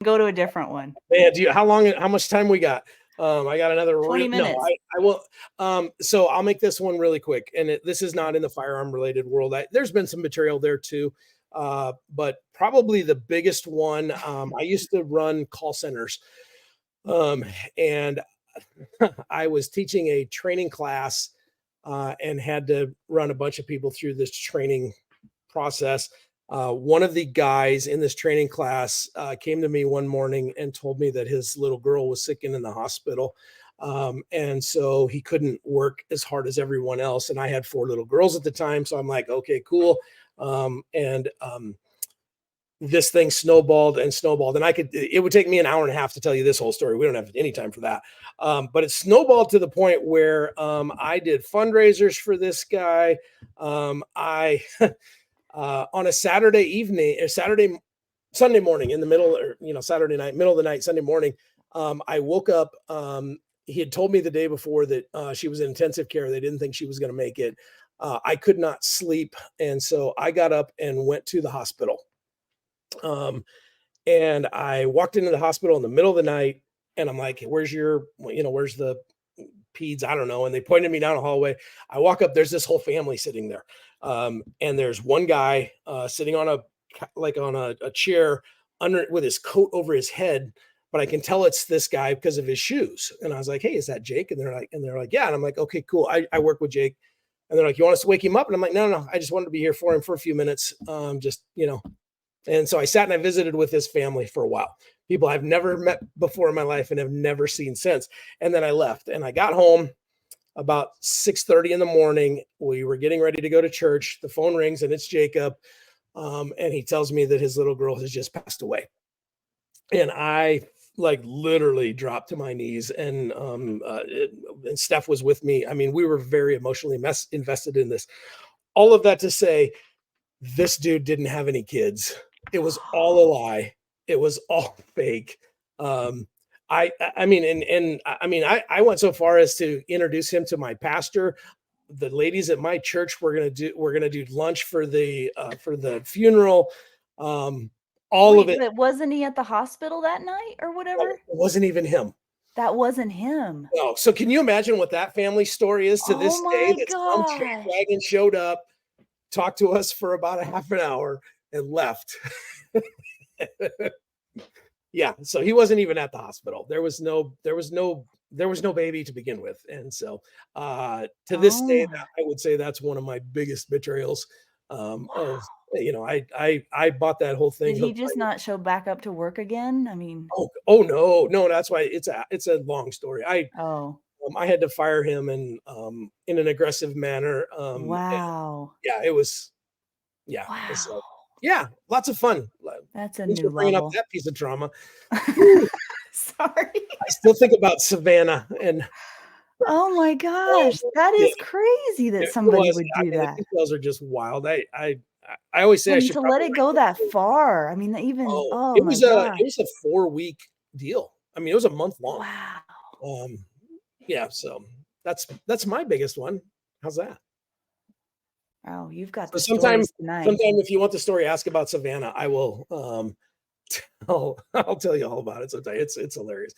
Go to a different one. Man, how much time we got? I got another 20 minutes. I will. So I'll make this one really quick. And this is not in the firearm related world. There's been some material there too. But probably the biggest one, I used to run call centers. And I was teaching a training class, and had to run a bunch of people through this training process. One of the guys in this training class came to me one morning and told me that his little girl was sick and in the hospital. And so he couldn't work as hard as everyone else. And I had 4 little girls at the time. So I'm like, okay, cool. This thing snowballed and snowballed. And it would take me an hour and a half to tell you this whole story. We don't have any time for that. But it snowballed to the point where I did fundraisers for this guy. I on a Saturday evening or Sunday morning in the middle, or Saturday night, middle of the night, Sunday morning, I woke up. He had told me the day before that she was in intensive care. They didn't think she was going to make it. I could not sleep, and so I got up and went to the hospital. And I walked into the hospital in the middle of the night, and I'm like, where's the peds? I don't know. And they pointed me down a hallway. I walk up, there's this whole family sitting there. And there's one guy sitting on a chair with his coat over his head, but I can tell it's this guy because of his shoes. And I was like, hey, is that Jake? And they're like, yeah. And I'm like, okay, cool. I work with Jake. And they're like, you want us to wake him up? And I'm like, no, I just wanted to be here for him for a few minutes. And so I sat and I visited with his family for a while. People I've never met before in my life and have never seen since. And then I left, and I got home about 6:30 in the morning. We were getting ready to go to church. The phone rings, and it's Jacob. And he tells me that his little girl has just passed away. And I literally dropped to my knees, and Steph was with me. I mean, we were very emotionally invested in this. All of that to say, this dude didn't have any kids. It was all a lie. It was all fake. I went so far as to introduce him to my pastor. The ladies at my church were gonna do lunch for the funeral. Of it. But wasn't he at the hospital that night or whatever? It wasn't even him. That wasn't him. No. So can you imagine what that family story is to this day? That some chick wagon showed up, talked to us for about a half an hour, and left. Yeah, so he wasn't even at the hospital. There was no baby to begin with. And so to this day, I would say that's one of my biggest betrayals. Wow. I bought that whole thing. Did he just not show back up to work again? I mean, no, that's why it's a long story. I had to fire him in an aggressive manner. Wow. It was. Yeah. Wow. Yeah, lots of fun. That's a new bringing level. up that piece of trauma. Sorry. I still think about Savannah and. Oh my gosh, that is crazy that somebody would do that. The details are just wild. I always say I should to let it go that far. I mean, even it was a 4-week deal. I mean, it was a month long. Wow. Yeah. So that's my biggest one. How's that? Oh, you've got sometime if you want the story, ask about Savannah. I will. I'll tell you all about it sometime. It's hilarious.